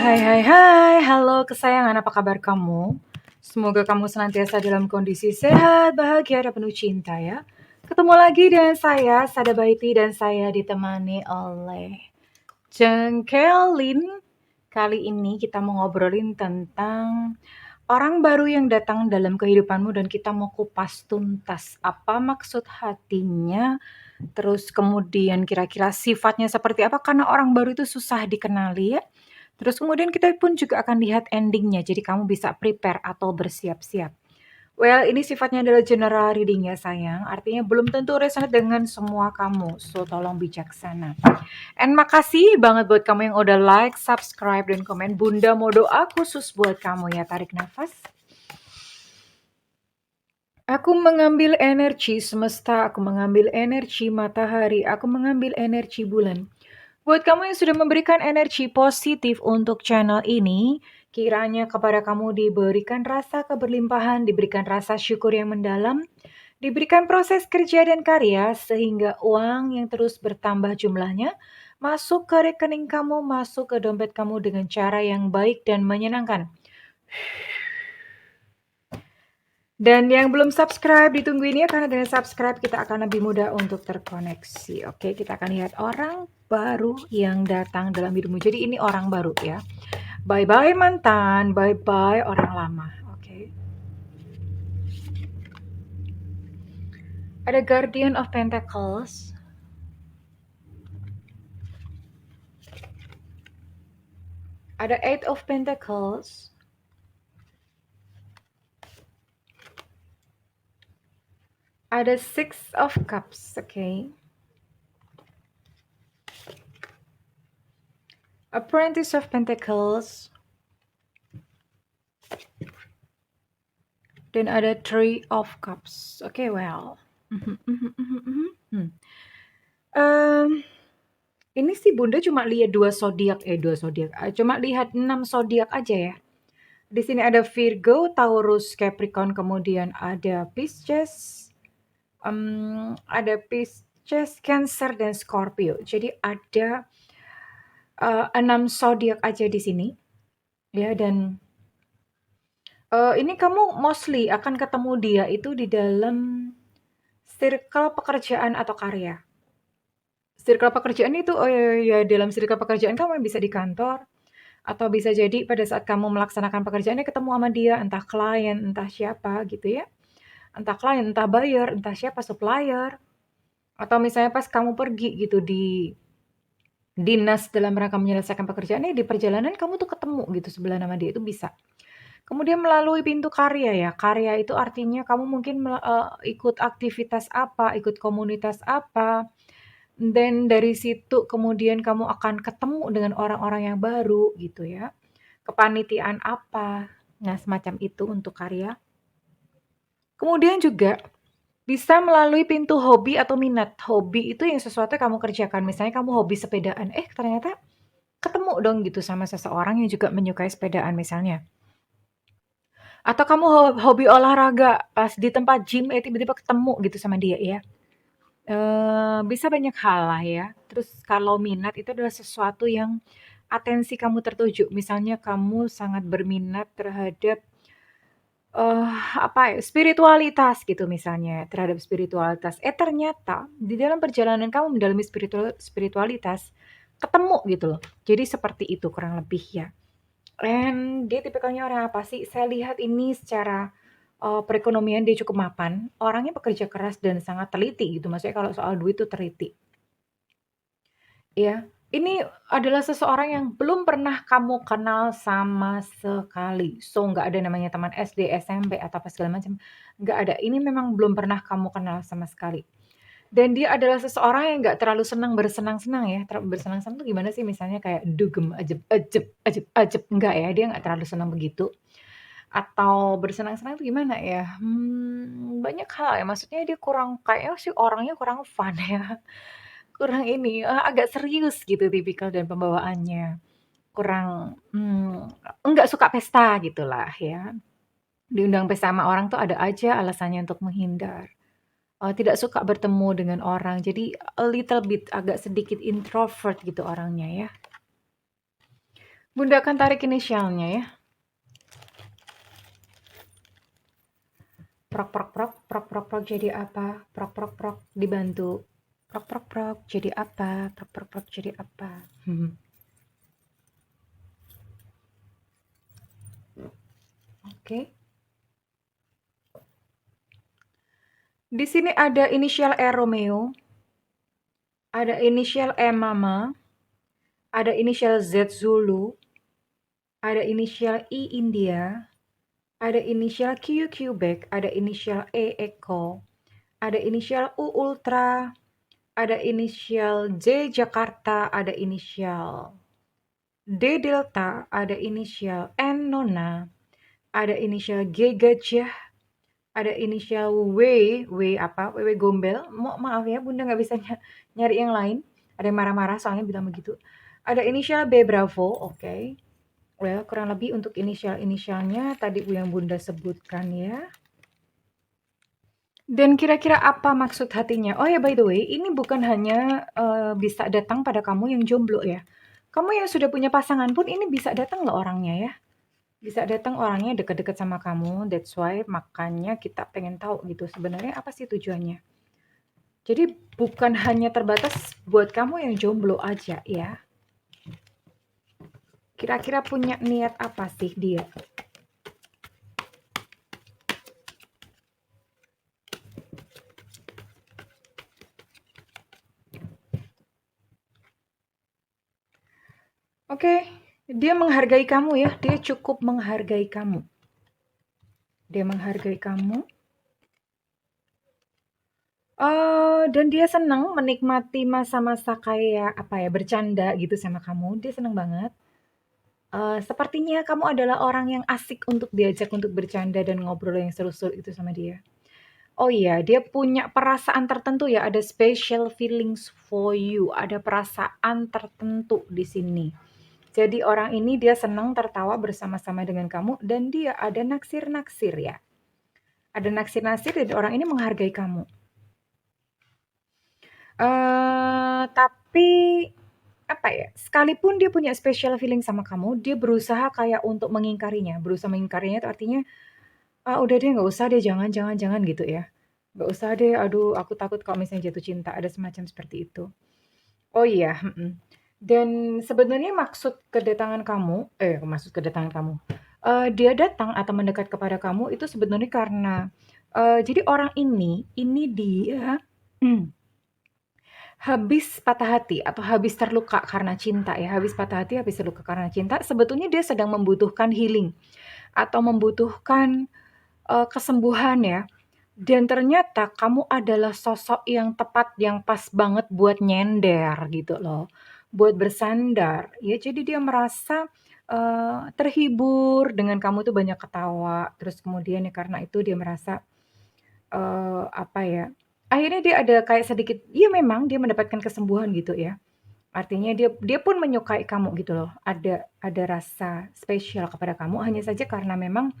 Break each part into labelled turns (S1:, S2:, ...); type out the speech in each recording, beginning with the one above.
S1: Hai hai hai, halo kesayangan, apa kabar kamu? Semoga kamu senantiasa dalam kondisi sehat, bahagia, dan penuh cinta ya. Ketemu lagi dengan saya, Sada Baiti, dan saya ditemani oleh Jengkelin. Kali ini kita mau ngobrolin tentang orang baru yang datang dalam kehidupanmu dan kita mau kupas tuntas apa maksud hatinya, terus kemudian kira-kira sifatnya seperti apa karena orang baru itu susah dikenali ya. Terus kemudian kita pun juga akan lihat endingnya, jadi kamu bisa prepare atau bersiap-siap. Well, ini sifatnya adalah general reading ya sayang, artinya belum tentu resonate dengan semua kamu, so tolong bijaksana. And makasih banget buat kamu yang udah like, subscribe, dan komen. Bunda mau doa khusus buat kamu ya, tarik nafas. Aku mengambil energi semesta, aku mengambil energi matahari, aku mengambil energi bulan. Buat kamu yang sudah memberikan energi positif untuk channel ini, kiranya kepada kamu diberikan rasa keberlimpahan, diberikan rasa syukur yang mendalam, diberikan proses kerja dan karya sehingga uang yang terus bertambah jumlahnya masuk ke rekening kamu, masuk ke dompet kamu dengan cara yang baik dan menyenangkan. Dan yang belum subscribe, ditungguin ya, karena dengan subscribe kita akan lebih mudah untuk terkoneksi. Oke, kita akan lihat orang baru yang datang dalam hidupmu. Jadi ini orang baru ya. Bye-bye mantan, bye-bye orang lama. Oke. Ada Guardian of Pentacles. Ada Eight of Pentacles. Ada Six of Cups, oke. Apprentice of Pentacles. Dan ada Three of Cups. Oke, well. Ini sih Bunda cuma lihat dua zodiak, cuma lihat 6 zodiak aja ya. Di sini ada Virgo, Taurus, Capricorn, kemudian ada Pisces, Cancer, dan Scorpio. Jadi ada 6 zodiak aja di sini, ya. Dan ini kamu mostly akan ketemu dia itu di dalam circle pekerjaan atau karya. Circle pekerjaan itu ya dalam circle pekerjaan kamu bisa di kantor, atau bisa jadi pada saat kamu melaksanakan pekerjaannya ketemu sama dia, entah klien, entah siapa gitu ya. Entah klien, entah buyer, entah siapa, supplier. Atau misalnya pas kamu pergi gitu di dinas dalam rangka menyelesaikan pekerjaannya, di perjalanan kamu tuh ketemu gitu sebelah nama dia, itu bisa. Kemudian melalui pintu karya ya. Karya itu artinya kamu mungkin ikut aktivitas apa, ikut komunitas apa. Dan dari situ kemudian kamu akan ketemu dengan orang-orang yang baru gitu ya. Kepanitiaan apa. Nah, semacam itu untuk karya. Kemudian juga bisa melalui pintu hobi atau minat. Hobi itu yang sesuatu yang kamu kerjakan. Misalnya kamu hobi sepedaan. Ternyata ketemu dong gitu sama seseorang yang juga menyukai sepedaan misalnya. Atau kamu hobi olahraga, pas di tempat gym, tiba-tiba ketemu gitu sama dia ya. Bisa banyak hal lah ya. Terus kalau minat itu adalah sesuatu yang atensi kamu tertuju. Misalnya kamu sangat berminat terhadap, spiritualitas gitu misalnya, terhadap spiritualitas. Ternyata di dalam perjalanan kamu mendalami spiritualitas, ketemu gitu loh. Jadi seperti itu kurang lebih ya. And dia tipikalnya orang apa sih? Saya lihat ini secara, perekonomian dia cukup mapan, orangnya pekerja keras dan sangat teliti gitu, maksudnya kalau soal duit tuh teliti. Ya, ini adalah seseorang yang belum pernah kamu kenal sama sekali. So, nggak ada namanya teman SD, SMP, atau apa segala macam, nggak ada. Ini memang belum pernah kamu kenal sama sekali. Dan dia adalah seseorang yang nggak terlalu senang bersenang-senang ya. Bersenang-senang tuh gimana sih? Misalnya kayak dugem, ajeb ajeb, ajeb ajeb, enggak ya, dia nggak terlalu senang begitu. Atau bersenang-senang tuh gimana ya, banyak hal ya, maksudnya dia kurang kayaknya sih orangnya kurang fun ya, kurang ini, agak serius gitu tipikal dan pembawaannya. Kurang, enggak suka pesta gitulah ya. Diundang pesta sama orang tuh ada aja alasannya untuk menghindar. Tidak suka bertemu dengan orang, jadi a little bit agak sedikit introvert gitu orangnya ya. Bunda akan tarik inisialnya ya. Prok prok prok prok prok prok jadi apa? Prok prok prok dibantu. Prok prok prok jadi apa? Prok prok prok jadi apa? Oke. Di sini ada inisial E Romeo, ada inisial E Mama, ada inisial Z Zulu, ada inisial I India, ada inisial Q Quebec, ada inisial E Echo, ada inisial U Ultra, ada inisial J Jakarta, ada inisial D Delta, ada inisial N Nona, ada inisial G Gajah, ada inisial W apa? W Gombel. Maaf ya, Bunda nggak bisa nyari yang lain. Ada yang marah-marah soalnya bilang begitu. Ada inisial B Bravo, oke. Well, kurang lebih untuk inisial-inisialnya tadi yang Bunda sebutkan ya. Dan kira-kira apa maksud hatinya? Oh ya, by the way, ini bukan hanya bisa datang pada kamu yang jomblo ya. Kamu yang sudah punya pasangan pun ini bisa datang loh orangnya ya. Bisa datang orangnya deket-deket sama kamu. That's why makanya kita pengen tahu gitu sebenarnya apa sih tujuannya. Jadi bukan hanya terbatas buat kamu yang jomblo aja ya. Kira-kira punya niat apa sih dia? Oke, dia menghargai kamu ya. Dia cukup menghargai kamu. Dia menghargai kamu. Dan dia senang menikmati masa-masa kayak apa ya, bercanda gitu sama kamu. Dia senang banget. Sepertinya kamu adalah orang yang asik untuk diajak untuk bercanda dan ngobrol yang seru-seru itu sama dia. Oh iya, dia punya perasaan tertentu ya, ada special feelings for you, ada perasaan tertentu di sini. Jadi orang ini dia senang tertawa bersama-sama dengan kamu dan dia ada naksir-naksir ya. Ada naksir-naksir dan orang ini menghargai kamu. Tapi apa ya, sekalipun dia punya special feeling sama kamu, dia berusaha kayak untuk mengingkarinya. Berusaha mengingkarinya itu artinya, "Ah, udah deh nggak usah deh, jangan jangan jangan," gitu ya. "Nggak usah deh, aduh aku takut kalau misalnya jatuh cinta," ada semacam seperti itu. Oh iya, dan sebenarnya maksud kedatangan kamu, dia datang atau mendekat kepada kamu itu sebenarnya karena, jadi orang ini dia habis patah hati atau habis terluka karena cinta ya, habis patah hati, habis terluka karena cinta, sebetulnya dia sedang membutuhkan healing atau membutuhkan, kesembuhan ya. Dan ternyata kamu adalah sosok yang tepat, yang pas banget buat nyender gitu loh, buat bersandar. Ya jadi dia merasa, terhibur dengan kamu tuh banyak ketawa, terus kemudian ya karena itu dia merasa, apa ya, akhirnya dia ada kayak sedikit iya memang dia mendapatkan kesembuhan gitu ya. Artinya dia dia pun menyukai kamu gitu loh, ada rasa spesial kepada kamu, hanya saja karena memang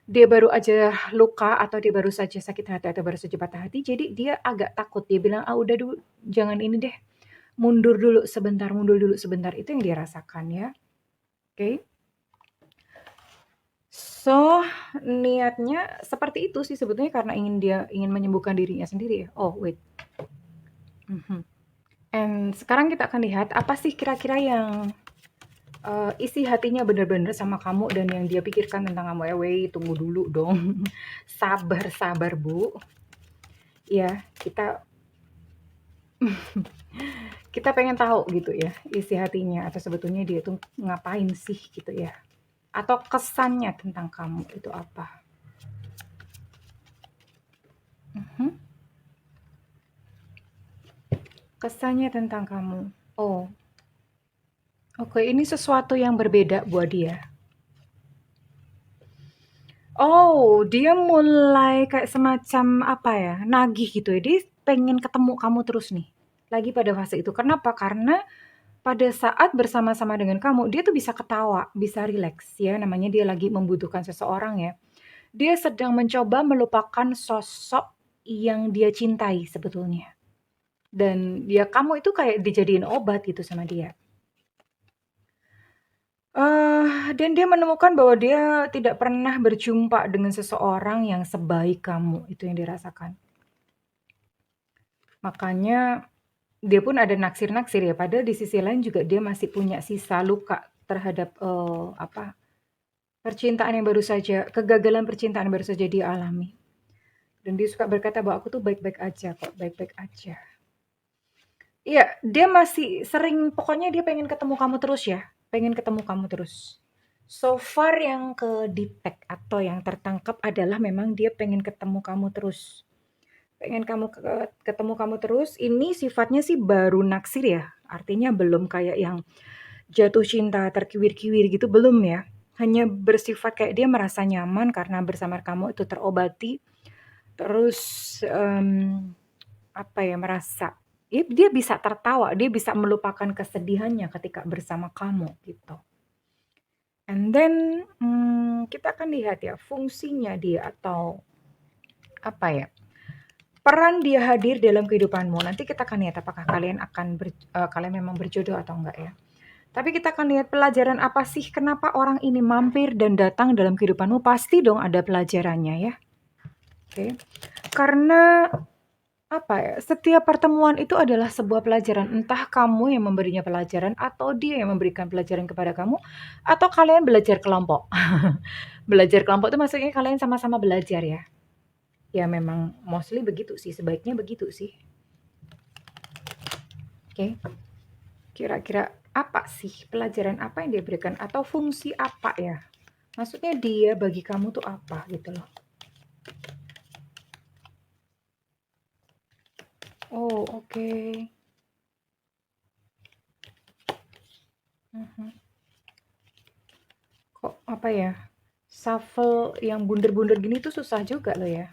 S1: dia baru aja luka atau dia baru saja sakit hati atau baru saja patah hati, jadi dia agak takut. Dia bilang, "Ah, udah dulu, jangan ini deh, mundur dulu sebentar." Itu yang dia rasakan ya, oke. So, niatnya seperti itu sih sebetulnya karena dia ingin menyembuhkan dirinya sendiri ya. Oh, wait. And sekarang kita akan lihat apa sih kira-kira yang isi hatinya bener-bener sama kamu dan yang dia pikirkan tentang kamu. Tunggu dulu dong. Sabar, sabar, Bu. Ya, kita pengen tahu gitu ya isi hatinya atau sebetulnya dia tuh ngapain sih gitu ya. Atau kesannya tentang kamu itu apa? Mhm. Kesannya tentang kamu. Oh, oke, ini sesuatu yang berbeda buat dia. Oh, dia mulai kayak semacam apa ya, nagih gitu ya. Dia pengen ketemu kamu terus nih. Lagi pada fase itu. Kenapa? Karena pada saat bersama-sama dengan kamu, dia tuh bisa ketawa, bisa rileks ya. Namanya dia lagi membutuhkan seseorang ya. Dia sedang mencoba melupakan sosok yang dia cintai sebetulnya. Dan ya kamu itu kayak dijadiin obat gitu sama dia. Dan dia menemukan bahwa dia tidak pernah berjumpa dengan seseorang yang sebaik kamu, itu yang dirasakan. Makanya dia pun ada naksir-naksir ya, padahal di sisi lain juga dia masih punya sisa luka terhadap, percintaan yang baru saja kegagalan percintaan yang baru saja dia alami. Dan dia suka berkata bahwa, "Aku tuh baik-baik aja kok, baik-baik aja." Iya, dia masih sering pokoknya dia pengen ketemu kamu terus ya, pengen ketemu kamu terus. So far yang ke-detect atau yang tertangkap adalah memang dia pengen ketemu kamu terus. Pengen ketemu kamu terus, ini sifatnya sih baru naksir ya, artinya belum kayak yang jatuh cinta, terkiwir-kiwir gitu, belum ya. Hanya bersifat kayak dia merasa nyaman karena bersama kamu itu terobati, terus, apa ya, merasa dia bisa tertawa, dia bisa melupakan kesedihannya ketika bersama kamu, gitu. And then, kita akan lihat ya fungsinya dia atau apa ya, peran dia hadir dalam kehidupanmu. Nanti kita akan lihat apakah kalian memang berjodoh atau enggak ya. Tapi kita akan lihat pelajaran apa sih, kenapa orang ini mampir dan datang dalam kehidupanmu, pasti dong ada pelajarannya ya. Oke. Karena apa ya, setiap pertemuan itu adalah sebuah pelajaran, entah kamu yang memberinya pelajaran atau dia yang memberikan pelajaran kepada kamu, atau kalian belajar kelompok. Belajar kelompok itu maksudnya kalian sama-sama belajar ya. Ya memang mostly begitu sih, sebaiknya begitu sih. Oke. Kira-kira apa sih, pelajaran apa yang dia berikan atau fungsi apa ya? Maksudnya dia bagi kamu tuh apa gitu loh. Oh, oke. Mhm. Kok apa ya, shuffle yang bunder-bunder gini tuh susah juga loh ya.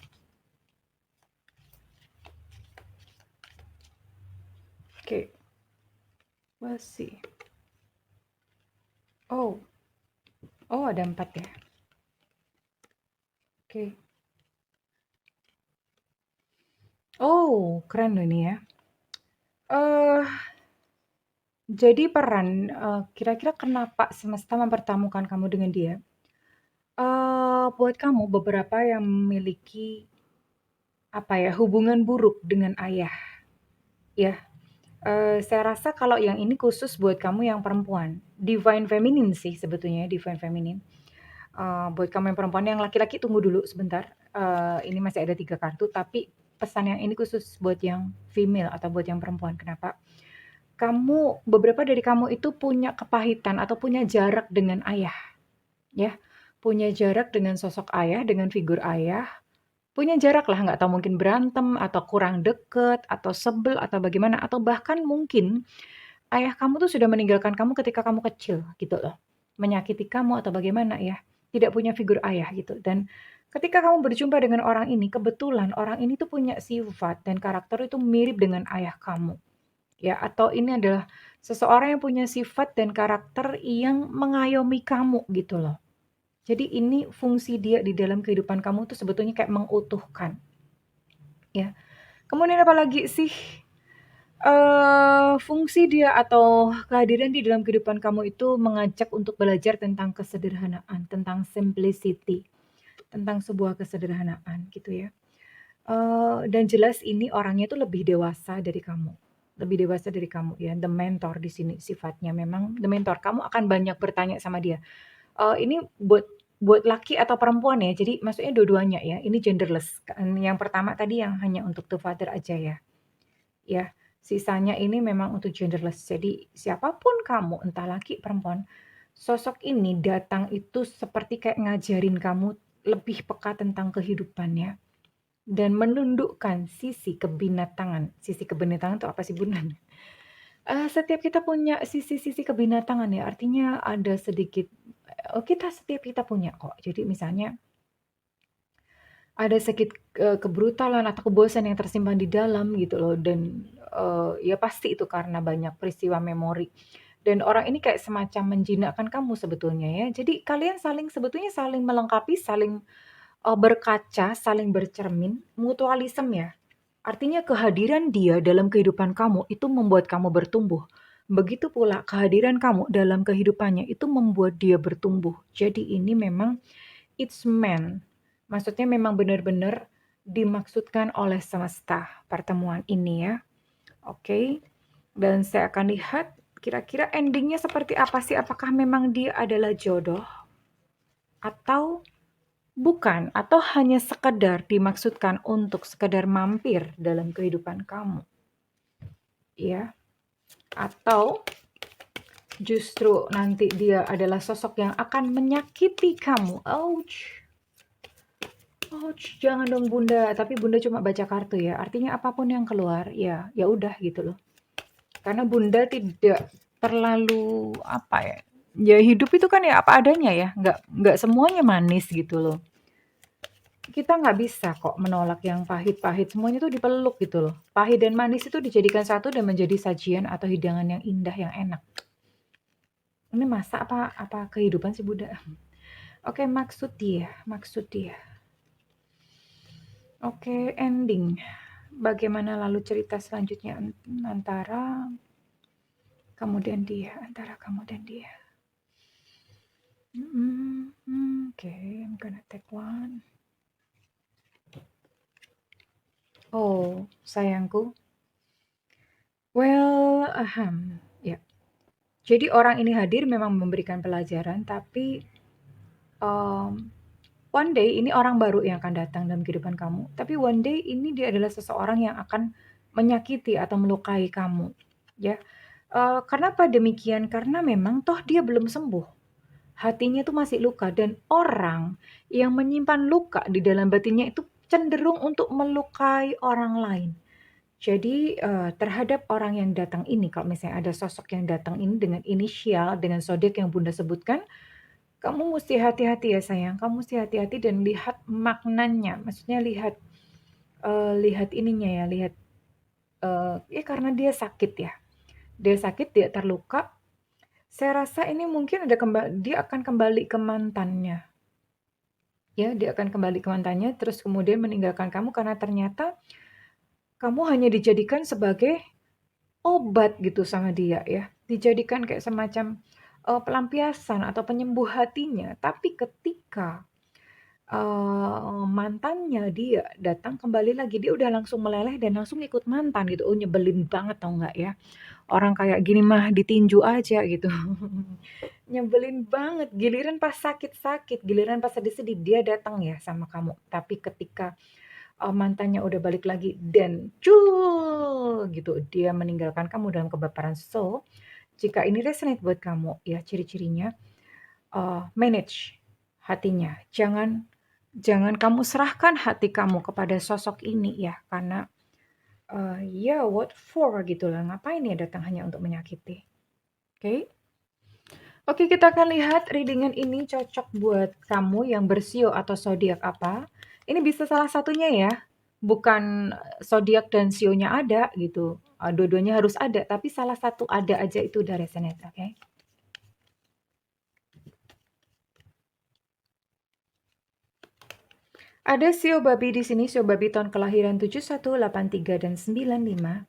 S1: Oke, we'll see. Oh, oh ada 4 ya. Oke. Oh, keren loh ini ya. Eh, jadi peran, kira-kira kenapa semesta mempertemukan kamu dengan dia? Buat kamu beberapa yang memiliki apa ya, hubungan buruk dengan ayah, ya. Saya rasa kalau yang ini khusus buat kamu yang perempuan, divine feminine sih sebetulnya, divine feminine. Buat kamu yang perempuan, yang laki-laki tunggu dulu sebentar, ini masih ada 3 kartu, tapi pesan yang ini khusus buat yang female atau buat yang perempuan. Kenapa? Beberapa dari kamu itu punya kepahitan atau punya jarak dengan ayah, ya. Punya jarak dengan sosok ayah, dengan figur ayah, punya jarak lah, nggak tahu mungkin berantem atau kurang deket atau sebel atau bagaimana, atau bahkan mungkin ayah kamu tuh sudah meninggalkan kamu ketika kamu kecil gitu loh. Menyakiti kamu atau bagaimana ya, tidak punya figur ayah gitu. Dan ketika kamu berjumpa dengan orang ini, kebetulan orang ini tuh punya sifat dan karakter itu mirip dengan ayah kamu. Ya, atau ini adalah seseorang yang punya sifat dan karakter yang mengayomi kamu gitu loh. Jadi ini fungsi dia di dalam kehidupan kamu tuh sebetulnya kayak mengutuhkan, ya. Kemudian apalagi sih, fungsi dia atau kehadiran di dalam kehidupan kamu itu mengajak untuk belajar tentang kesederhanaan, tentang simplicity, tentang sebuah kesederhanaan gitu ya. Dan jelas ini orangnya itu lebih dewasa dari kamu, lebih dewasa dari kamu ya, the mentor di sini sifatnya memang the mentor, kamu akan banyak bertanya sama dia. Ini buat laki atau perempuan ya, jadi maksudnya dua-duanya ya, ini genderless. Yang pertama tadi yang hanya untuk the father aja ya. Ya, sisanya ini memang untuk genderless. Jadi siapapun kamu, entah laki, perempuan, sosok ini datang itu seperti kayak ngajarin kamu lebih peka tentang kehidupannya dan menundukkan sisi kebinatangan. Sisi kebinatangan itu apa sih, Bun? Setiap kita punya sisi-sisi kebinatangan ya, artinya ada sedikit setiap kita punya kok. Jadi misalnya ada sedikit, kebrutalan atau kebosanan yang tersimpan di dalam gitu loh dan, ya pasti itu karena banyak peristiwa memori. Dan orang ini kayak semacam menjinakkan kamu sebetulnya ya. Jadi kalian sebetulnya saling melengkapi, saling, berkaca, saling bercermin, mutualisme ya. Artinya kehadiran dia dalam kehidupan kamu itu membuat kamu bertumbuh, begitu pula kehadiran kamu dalam kehidupannya itu membuat dia bertumbuh. Jadi ini memang it's meant, maksudnya memang benar-benar dimaksudkan oleh semesta pertemuan ini ya. Oke, dan saya akan lihat kira-kira endingnya seperti apa sih? Apakah memang dia adalah jodoh atau bukan? Atau hanya sekedar dimaksudkan untuk sekedar mampir dalam kehidupan kamu? Ya, atau justru nanti dia adalah sosok yang akan menyakiti kamu. Ouch. Ouch, jangan dong Bunda. Tapi Bunda cuma baca kartu ya. Artinya apapun yang keluar, ya ya udah gitu loh. Karena Bunda tidak terlalu apa ya? Ya hidup itu kan ya apa adanya ya. Nggak semuanya manis gitu loh. Kita nggak bisa kok menolak yang pahit-pahit. Semuanya itu dipeluk gitu loh. Pahit dan manis itu dijadikan satu dan menjadi sajian atau hidangan yang indah yang enak. Ini masa apa kehidupan sih Bunda? Oke, maksud dia. Oke, ending. Bagaimana lalu cerita selanjutnya antara kamu dan dia, antara kamu dan dia. Okay, I'm gonna take one. Oh, sayangku. Well, ya. Jadi orang ini hadir memang memberikan pelajaran, tapi one day ini orang baru yang akan datang dalam kehidupan kamu. Tapi one day ini dia adalah seseorang yang akan menyakiti atau melukai kamu, ya. Kenapa demikian? Karena memang toh dia belum sembuh. Hatinya itu masih luka dan orang yang menyimpan luka di dalam batinnya itu cenderung untuk melukai orang lain. Jadi, terhadap orang yang datang ini, kalau misalnya ada sosok yang datang ini dengan inisial, dengan zodiak yang Bunda sebutkan, kamu mesti hati-hati ya sayang, kamu mesti hati-hati dan lihat maknanya. Maksudnya lihat ininya ya, lihat, ya karena dia sakit ya. Dia sakit, dia terluka, saya rasa ini mungkin dia akan kembali ke mantannya. Ya, dia akan kembali ke mantannya, terus kemudian meninggalkan kamu karena ternyata kamu hanya dijadikan sebagai obat gitu sama dia ya. Dijadikan kayak semacam pelampiasan atau penyembuh hatinya. Tapi ketika mantannya dia datang kembali lagi, dia udah langsung meleleh dan langsung ikut mantan gitu. Oh nyebelin banget tau nggak ya? Orang kayak gini mah ditinju aja gitu. Nyebelin banget, giliran pas sakit-sakit, giliran pas sedih-sedih dia datang ya sama kamu. Tapi ketika mantannya udah balik lagi dan gitu, dia meninggalkan kamu dalam kebaperan. So, jika ini resonate buat kamu, ya ciri-cirinya manage hatinya. Jangan kamu serahkan hati kamu kepada sosok ini ya, karena ya what for gitu lah. Ngapain ya datang hanya untuk menyakiti. Oke? Oke, kita akan lihat readingan ini cocok buat kamu yang bersio atau zodiak apa. Ini bisa salah satunya ya. Bukan zodiak dan sionya ada gitu. Dua-duanya harus ada, tapi salah satu ada aja itu udah resonate, oke? Ada sio babi di sini, sio babi tahun kelahiran 71, 83 dan 95.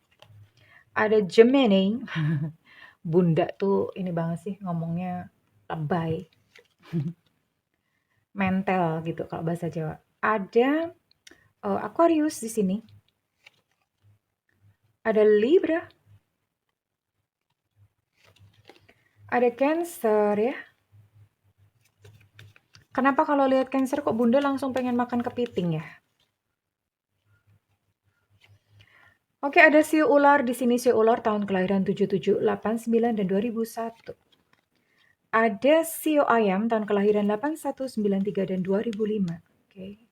S1: Ada Gemini. Bunda tuh ini banget sih ngomongnya lebay. Mental gitu kalau bahasa Jawa. Ada Aquarius di sini. Ada Libra. Ada Cancer ya. Kenapa kalau lihat Cancer kok Bunda langsung pengen makan kepiting ya? Oke, ada sio ular di sini, sio ular tahun kelahiran 77, 89 dan 2001. Ada sio ayam tahun kelahiran 81, 93 dan 2005. Oke.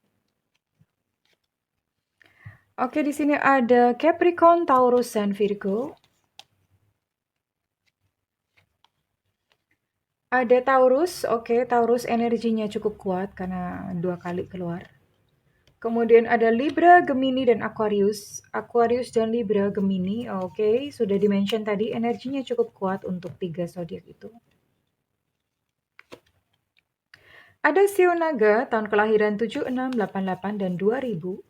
S1: Oke, di sini ada Capricorn, Taurus dan Virgo. Ada Taurus, oke, Taurus energinya cukup kuat karena 2 kali keluar. Kemudian ada Libra, Gemini, dan Aquarius. Aquarius dan Libra, Gemini, oke, sudah di-mention tadi energinya cukup kuat untuk 3 zodiak itu. Ada sio naga tahun kelahiran 76, 88, dan 2000.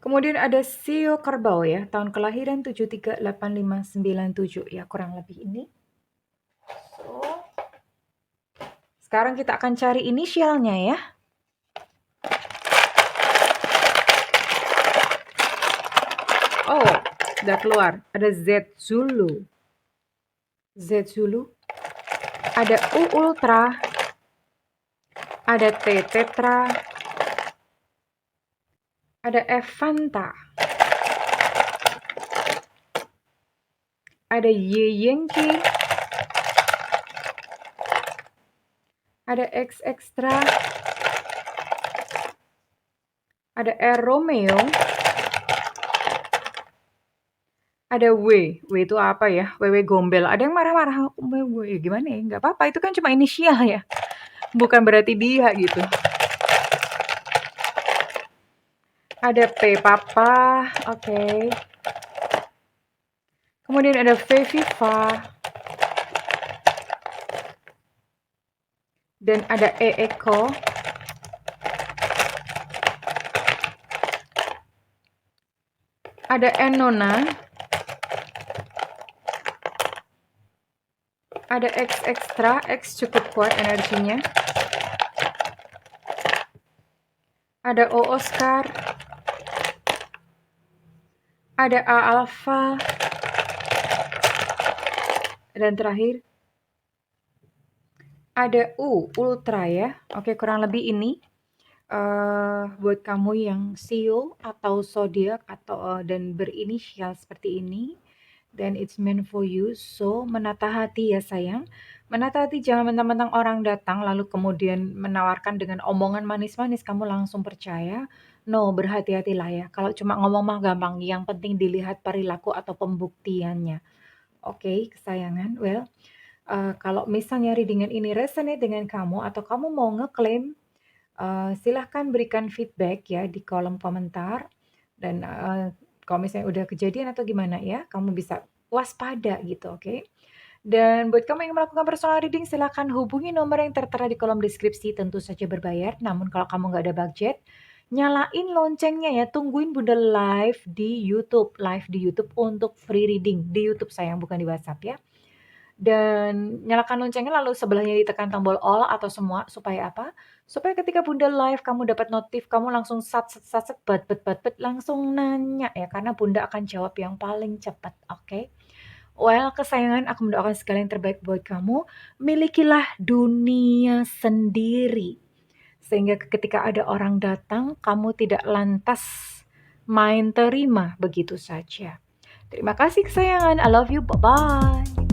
S1: Kemudian ada Sio Kerbau ya, tahun kelahiran 738597 ya, kurang lebih ini. So, sekarang kita akan cari inisialnya ya. Oh, udah keluar. Ada Z Zulu. Z Zulu. Ada U Ultra. Ada T Tetra. Ada F Fanta. Ada Y Yankee. Ada X Extra. Ada R Romeo. Ada W. W itu apa ya? WW Gombel. Ada yang marah-marah. W gimana ya? Nggak apa-apa, itu kan cuma inisial ya. Bukan berarti dia gitu. Ada P Papa. Oke. Kemudian ada V Viva. Dan ada E Eko. Ada N Nona. Ada X Extra. X cukup kuat energinya. Ada O Oscar. Ada A Alpha. Dan terakhir ada U Ultra ya. Oke, kurang lebih ini buat kamu yang Sio atau zodiak atau dan berinisial seperti ini, then it's meant for you. So menata hati ya sayang, menata hati, jangan mentang-mentang orang datang lalu kemudian menawarkan dengan omongan manis-manis kamu langsung percaya. No, berhati-hatilah ya. Kalau cuma ngomong mah gampang, yang penting dilihat perilaku atau pembuktiannya. Oke, kesayangan. Well, kalau misalnya readingan ini resonate dengan kamu atau kamu mau ngeklaim, silahkan berikan feedback ya di kolom komentar. Dan kalau misalnya udah kejadian atau gimana ya, kamu bisa waspada gitu, oke? Dan buat kamu yang melakukan personal reading, silahkan hubungi nomor yang tertera di kolom deskripsi, tentu saja berbayar. Namun kalau kamu nggak ada budget, nyalain loncengnya ya, tungguin Bunda live di YouTube untuk free reading di YouTube sayang, bukan di WhatsApp ya. Dan nyalakan loncengnya lalu sebelahnya ditekan tombol all atau semua supaya apa? Supaya ketika Bunda live kamu dapat notif, kamu langsung bet langsung nanya ya, karena Bunda akan jawab yang paling cepat, oke? Well, kesayangan, aku mendoakan segala yang terbaik buat kamu. Milikilah dunia sendiri. Sehingga ketika ada orang datang, kamu tidak lantas main terima begitu saja. Terima kasih kesayangan. I love you. Bye-bye.